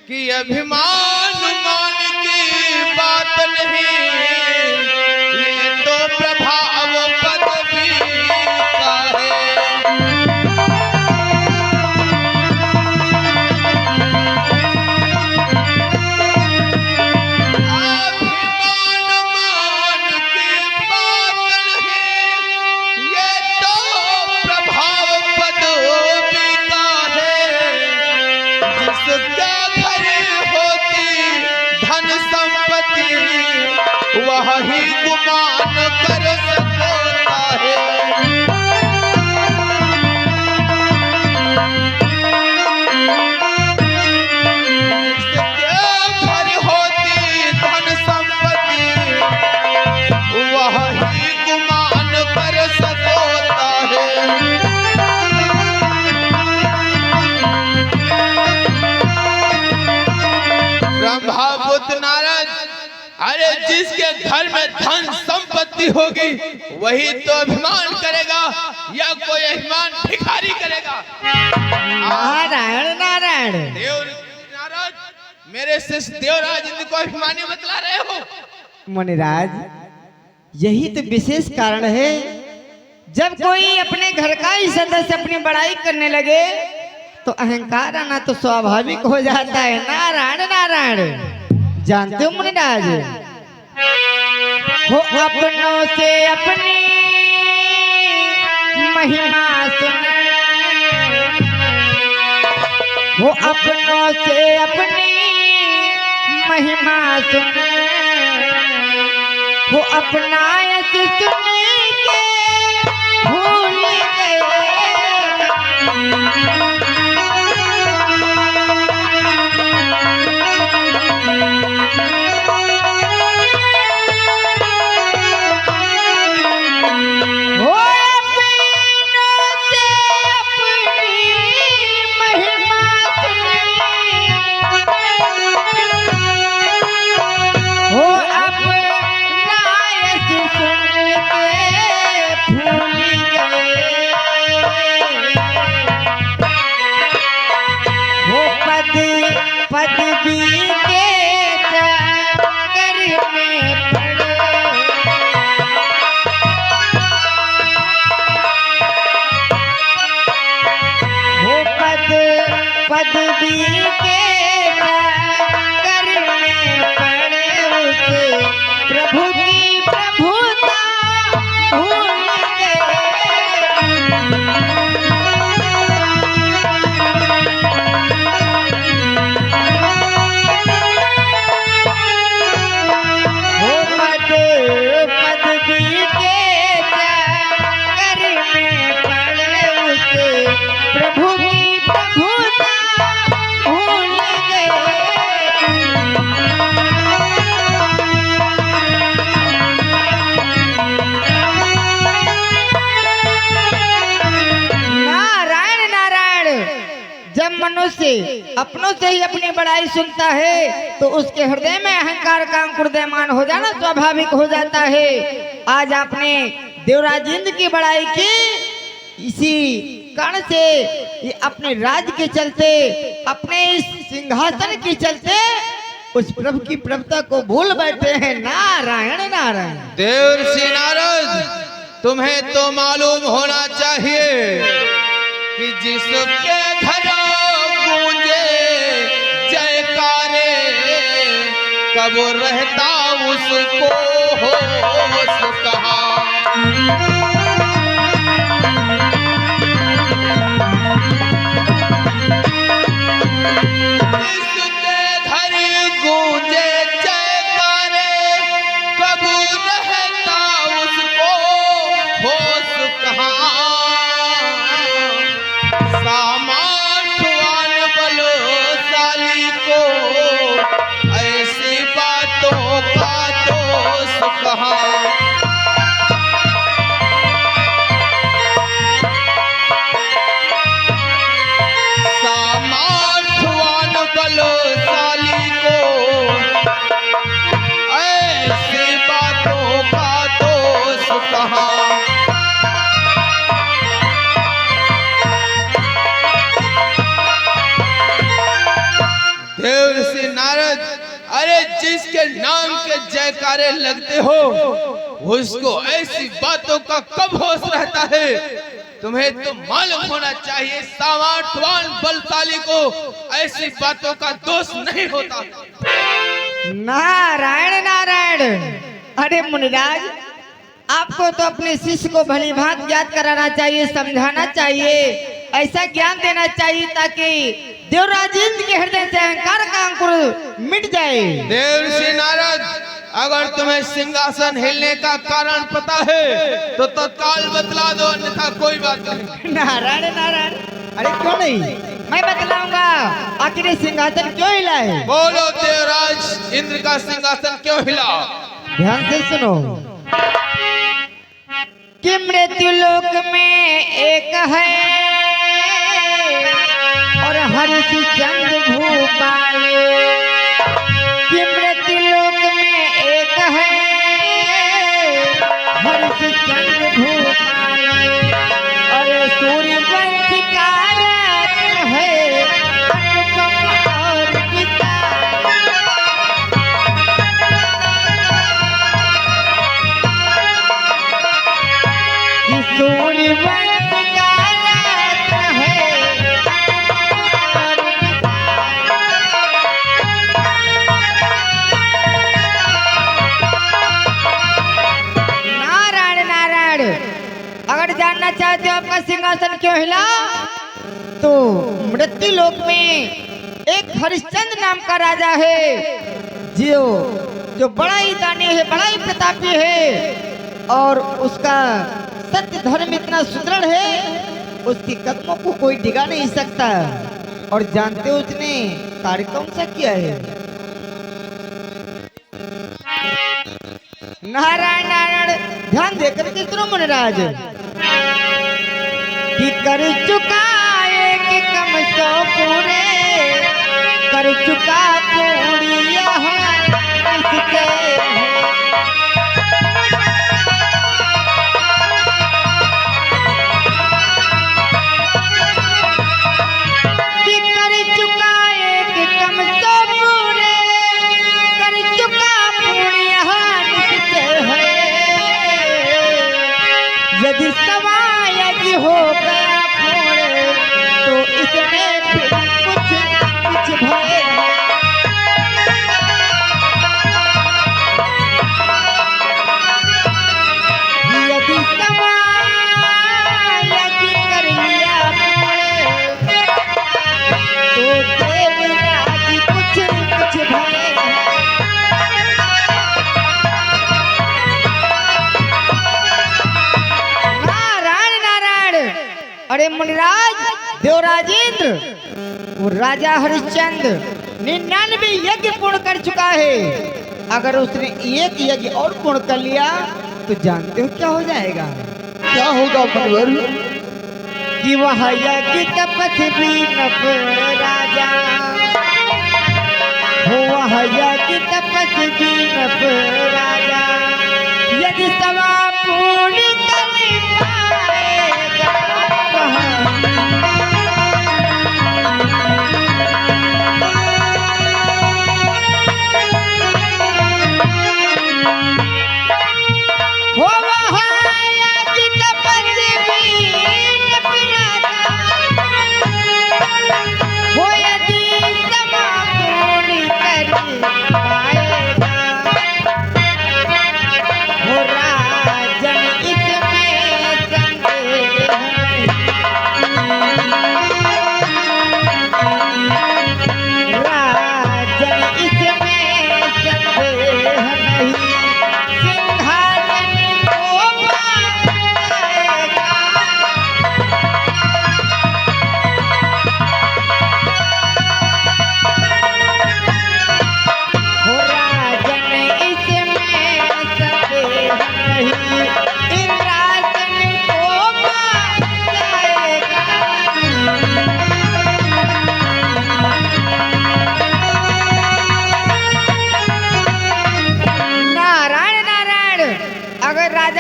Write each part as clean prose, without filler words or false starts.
कि अभिमान मान की बात नहीं, ये तो प्रभाव पदवी का है। अभिमान मान की बात नहीं, ये तो प्रभाव पदवी का है। जिसके वह ही गुमान कर सकता है। जिसके घर होती धन संपत्ति, वह ही गुमान कर सकता है। ब्रह्मा बुद्ध नारद, अरे जिसके घर में धन संपत्ति होगी वही तो अभिमान करेगा, या कोई अभिमान भिखारी करेगा। नारायण नारायण। देव नारद, मेरे शिष्य देवराज इनको अभिमानी बतला रहे हो। मुनिराज, यही तो विशेष कारण है। जब कोई अपने घर का ही सदस्य अपनी बड़ाई करने लगे तो अहंकार आना तो स्वाभाविक हो जाता है। नारायण नारायण। जानते हो मुनिराज, हो अपनों से अपनी महिमा सुने, हो अपनों से अपनी महिमा सुने, हो अपना यश सुन के भूल गए। पदवी के करने पड़े उसे, प्रभु की प्रभुता भूल गए। वो पदवी के करने पड़े उसे, प्रभु की प्रभुता भूल गए। नारायण नारायण। जब मनुष्य अपनों से ही अपनी बड़ाई सुनता है तो उसके हृदय में अहंकार का अंकुरदयमान हो जाना स्वाभाविक हो जाता है। आज आपने देवराजेंद्र की बड़ाई की, इसी कारण से ये अपने राज के चलते, अपने इस सिंहासन के चलते उस प्रभु की प्रभुता को भूल बैठे हैं। नारायण नारायण। देवर्षि नारद, तुम्हें तो मालूम होना चाहिए कि जिसके घर गूंजे जयकारे, कब रहता उसको होश कहाँ। ऐसी बातों का दोष कहाँ। देवर्षि नारद, अरे जिसके नाम के जयकारे लगते हो उसको ऐसी बातों का कब होश रहता है? तुम्हें तो मालूम होना चाहिए सामर्थ्यवान बलशाली को ऐसी बातों का दोष नहीं होता। नारायण नारायण। अरे मुनिराज, आपको तो अपने शिष्य को भली भांति याद कराना चाहिए, समझाना चाहिए, ऐसा ज्ञान देना चाहिए ताकि देवराजेंद्र के हृदय से अहंकार का अंकुर मिट जाए। देवर्षि नारद, अगर तुम्हें सिंहासन हिलने का कारण पता है तो तत्काल बतला दो, अन्यथा कोई बात नहीं। नारायण नारायण। अरे क्यों नहीं, मैं बतलाऊंगा। आखिर सिंहासन क्यों हिला है? बोलो देवराज इंद्र का सिंहासन क्यों हिला? ध्यान से सुनो कि मृत्यु लोक में एक है और हरिश्चंद्र भूपाल। कि मृत्यु लोक में एक है हरिश्चंद्र भूपाल और सूर्यवंश का रत्न है अनुपम और विशाल। सूर्यवंश का रत्न है और नारायण नारायण। अगर जानना चाहते हो आपका सिंहासन क्यों हिला तो मृत्यु लोक में एक हरिश्चंद्र नाम का राजा है जो बड़ा ही दानी है, बड़ा ही प्रतापी है और उसका सत्य धर्म इतना सुदृढ़ है उसके कदमों को कोई डिगा नहीं सकता। और जानते हो उसने कार्य कौन सा किया है? नारायण नारायण। ध्यान देकर के सुनो मुनिराज कि कर चुका एक कम सौ पूरे, कर चुका पूरी यहाँ इसके यदि समायज हो गया पूरे तो इसमें फिर कुछ भय। यदि समायज कर लिया पूरे तो देवराज कुछ भय। अरे मुनिराज, देवराजेंद्र वो राजा हरिश्चंद्र 99 यज्ञ पूर्ण कर चुका है। अगर उसने एक यज्ञ और पूर्ण कर लिया तो जानते हो क्या हो जाएगा? क्या होगा मुनिवर? कि वह यज्ञ तपस्वी नप राजा हो, वह यज्ञ तपस्वी नप राजा यदि सवा पूर्ण कर पाएगा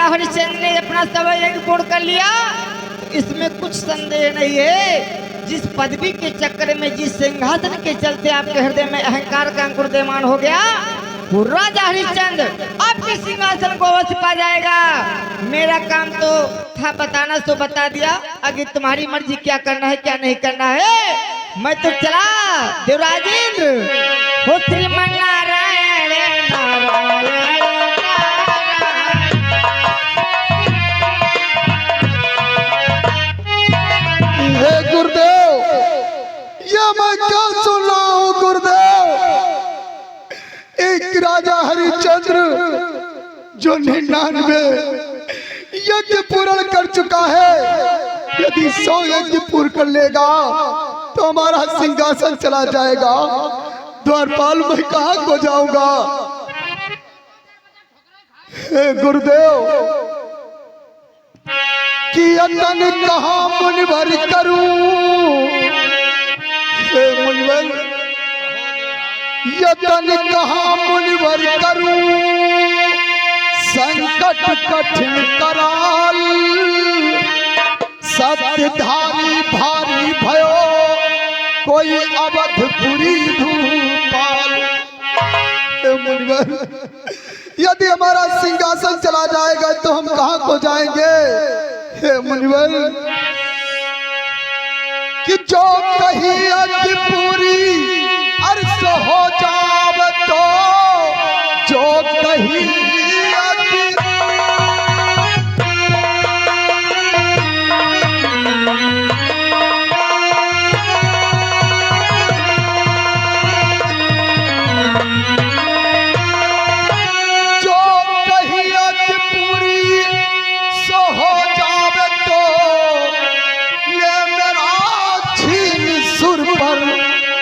हरिश्चंद्र ने अपना समय यज्ञ पूर्ण कर लिया, इसमें कुछ संदेह नहीं है जिस पदवी के चक्कर में, जिस सिंहासन के चलते आपके हृदय में अहंकार का अंकुर उदयमान हो गया, वो राजा हरिश्चंद्र आपके सिंहासन को अवश्य पा जाएगा। मेरा काम तो था बताना, सो बता दिया। आगे तुम्हारी मर्जी, क्या करना है क्या नहीं करना है। मैं तो चला देवराजेंद्र हो श्रीमन नारायण नारायण। हे गुरुदेव, ये मैं क्या सुन रहा हूँ गुरुदेव? एक राजा हरिश्चंद्र जो 99 यज्ञ पूर्ण कर चुका है, यदि 100 यज्ञ पूर्ण कर लेगा तो हमारा सिंहासन चला जाएगा। द्वारपाल मैं कहाँ को जाऊंगा? हे गुरुदेव, कि यतन कहाँ मुनिवर करूं? हे मुनिवर, यतन कहाँ मुनिवर करूं? संकट कठिन कराल, सत्यधारी भारी भयो, कोई अवधपुरी धूपाल। हे मुनिवर, यदि हमारा सिंहासन चला जाएगा तो हम कहाँ को जाएंगे? हे मुनिवर, कि जो कहीं अति पूरी अर्श हो जाव तो, जो कहीं अति जो कहीं अति पूरी सो हो जाव तो, ये मेरा छीन सुर पर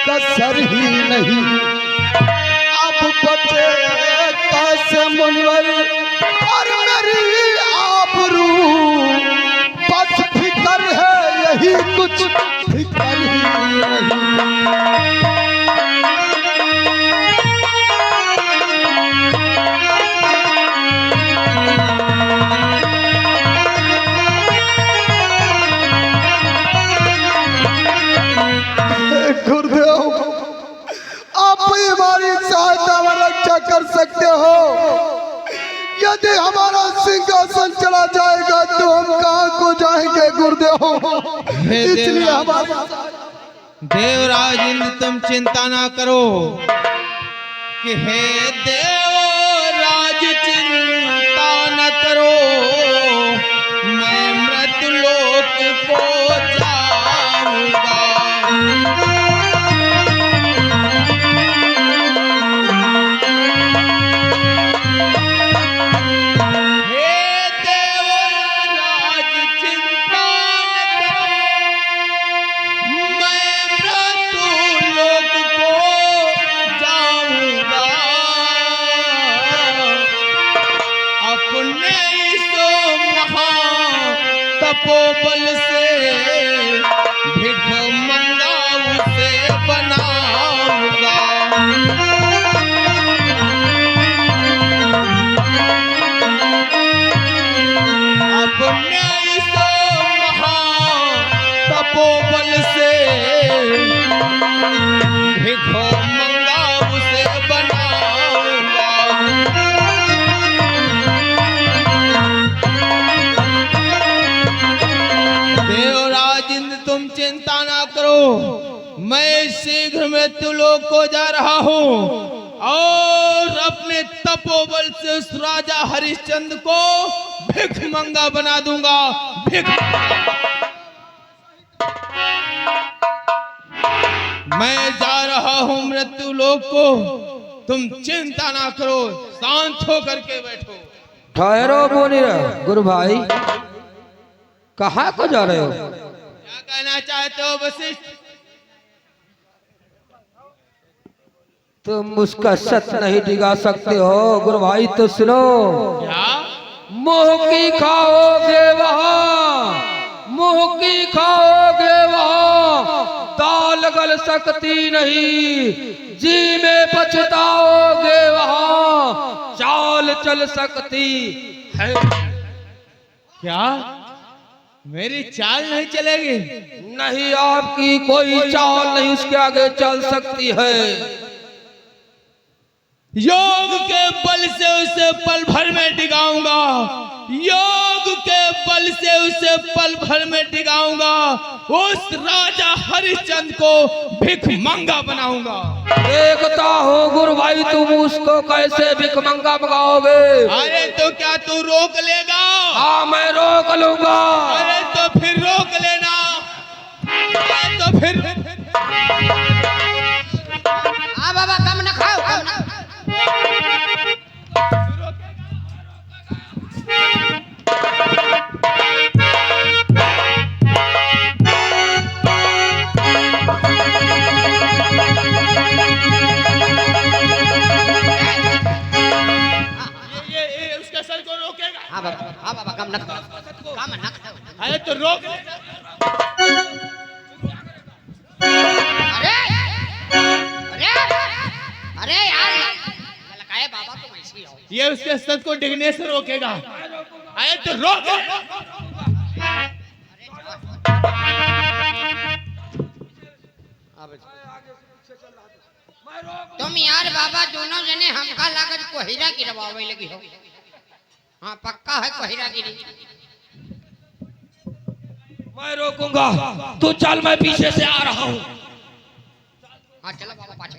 कसर ही नहीं। अब बचे कैसे मुनिवर और मेरी आबरू? बस फिकर है यही, कुछ फिकर ही नहीं। गुरुदेव, आप ही हमारी सहायता व रक्षा कर सकते हो। यदि हमारा सिंहासन चला जाएगा तो हम कहाँ को जाएंगे गुरुदेव? इसलिए हमारा देवराज इंद्र, तुम चिंता ना करो। कि हे देवराज चिंता न करो, मैं मृत्युलोक को जाऊंगा। तपोबल से भिख मंगाऊ से बनाऊंगा। अपने इस महान तपोबल से भिख मंगाऊ से बनाऊंगा। देवराज इंद्र, तुम चिंता ना करो, मैं शीघ्र मृत्युलोक को जा रहा हूँ और अपने तपोबल से उस राजा हरिश्चंद्र को भिख मंगा बना दूंगा। भिख मैं जा रहा हूँ मृत्युलोक को, तुम चिंता ना करो, शांत होकर के बैठो। ठहरो मुनिर। गुरु भाई, कहाँ को जा रहे हो? क्या कहना चाहते हो वशिष्ठ? तुम उसका सच नहीं डिगा सकते हो गुरु भाई, तो सुनो। क्या? मुंह की खाओगे वहाँ, मुंह की खाओगे वहाँ, दाल गल सकती नहीं। जी में पछताओगे वहाँ, चाल चल सकती है। क्या? मेरी चाल नहीं चलेगी? नहीं, आपकी कोई चाल नहीं उसके आगे चल सकती है। योग के बल से उसे पल भर में डिगाऊंगा, योग के बल से उसे पल भर में डिगाऊंगा, उस राजा हरिश्चंद्र को भिखमंगा बनाऊंगा। देखता हो गुरु भाई, तुम उसको कैसे भिखमंगा बनाओगे? अरे तो क्या तू रोक लेगा? हाँ, मैं रोक लूंगा। अरे तो फिर रोक लेना। तो फिर बाबा कम न खाओ, कम न। ये उसके सर को रोकेगा? हाँ बाबा कम न खाओ, कम न खाओ। अरे तो रोक। अरे अरे अरे यार, ललकाए बाबा तुम ऐसे ही हो। ये उसके सर को डिगने से रोकेगा। अरे तो रोक। तुम यार बाबा दोनों जने हमका लागत कोहिरा गिरवावे लगी हो। हाँ पक्का है कोहिरा गिरी। मैं रोकूंगा, तू चल, मैं पीछे से आ रहा हूँ। हाँ चलो बाबा, पाछे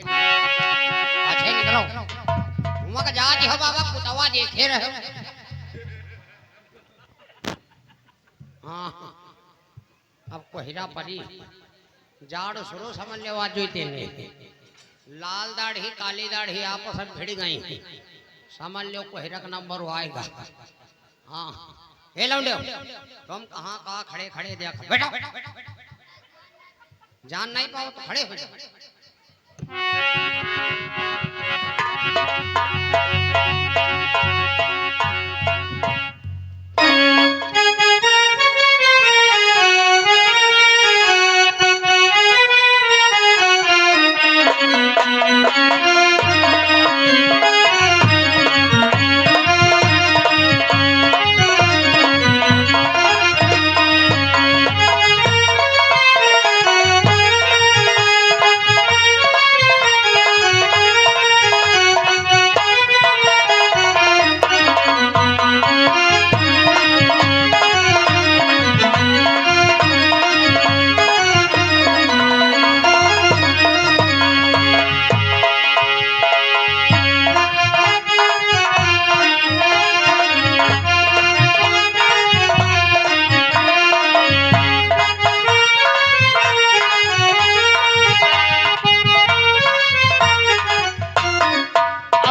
निकलो। हुआ का जाती हो बाबा, कुतवा देखे रहे। हाँ अब कोहिरा परी जाड़ शुरू समझ ले, आज तेने लाल दाढ़ी काली दाढ़ी आपस में भिड़ गई, समझ लो कोहिरा का नंबर आएगा। हाँ हे लौंडे, तुम कहाँ कहाँ खड़े खड़े देख बैठो, जान नहीं पाओ तो खड़े हो जाओ।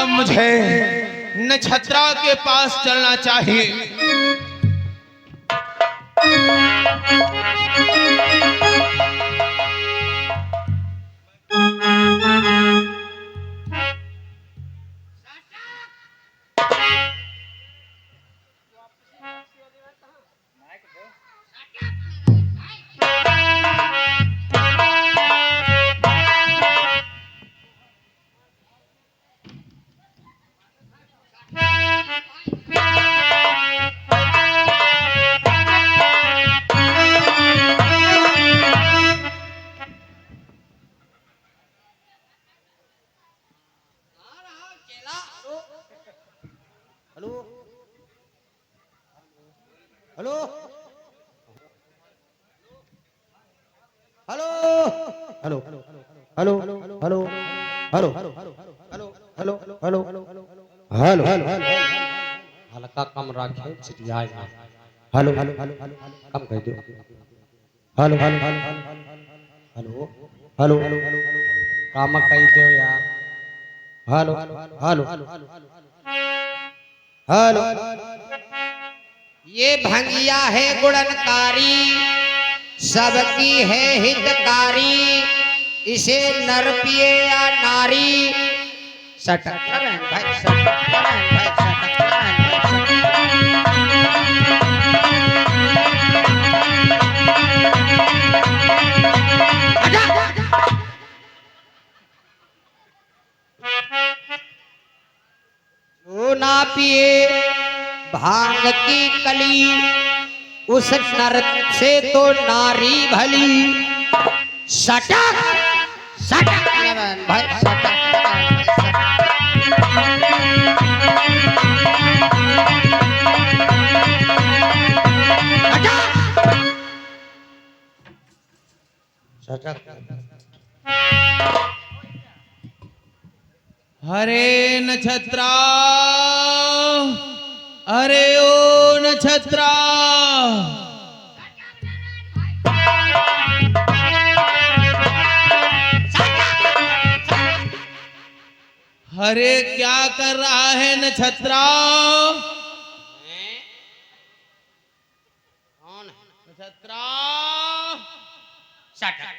मुझे नक्षत्रा के पास चलना चाहिए। Hello hello hello hello hello hello hello hello hello हल्का कम रखे छिटियाएगा। हेलो हेलो कम कह दो। हेलो हेलो हेलो हेलो काम कह दो यार। हेलो हेलो हेलो ये भंगिया है गुणनकारी, सबकी है हितकारी, इसे नर पिए या नारी। सटक करें भाई, सटक करें भाई, सटक करें जो ना पिए भांग की कली, उस नर से तो नारी भली सटक सटक भाई सटक हरे नक्षत्रा, अरे ओ नक्षत्रा, हरे क्या कर रहा है नक्षत्रा? नक्षत्रा सटक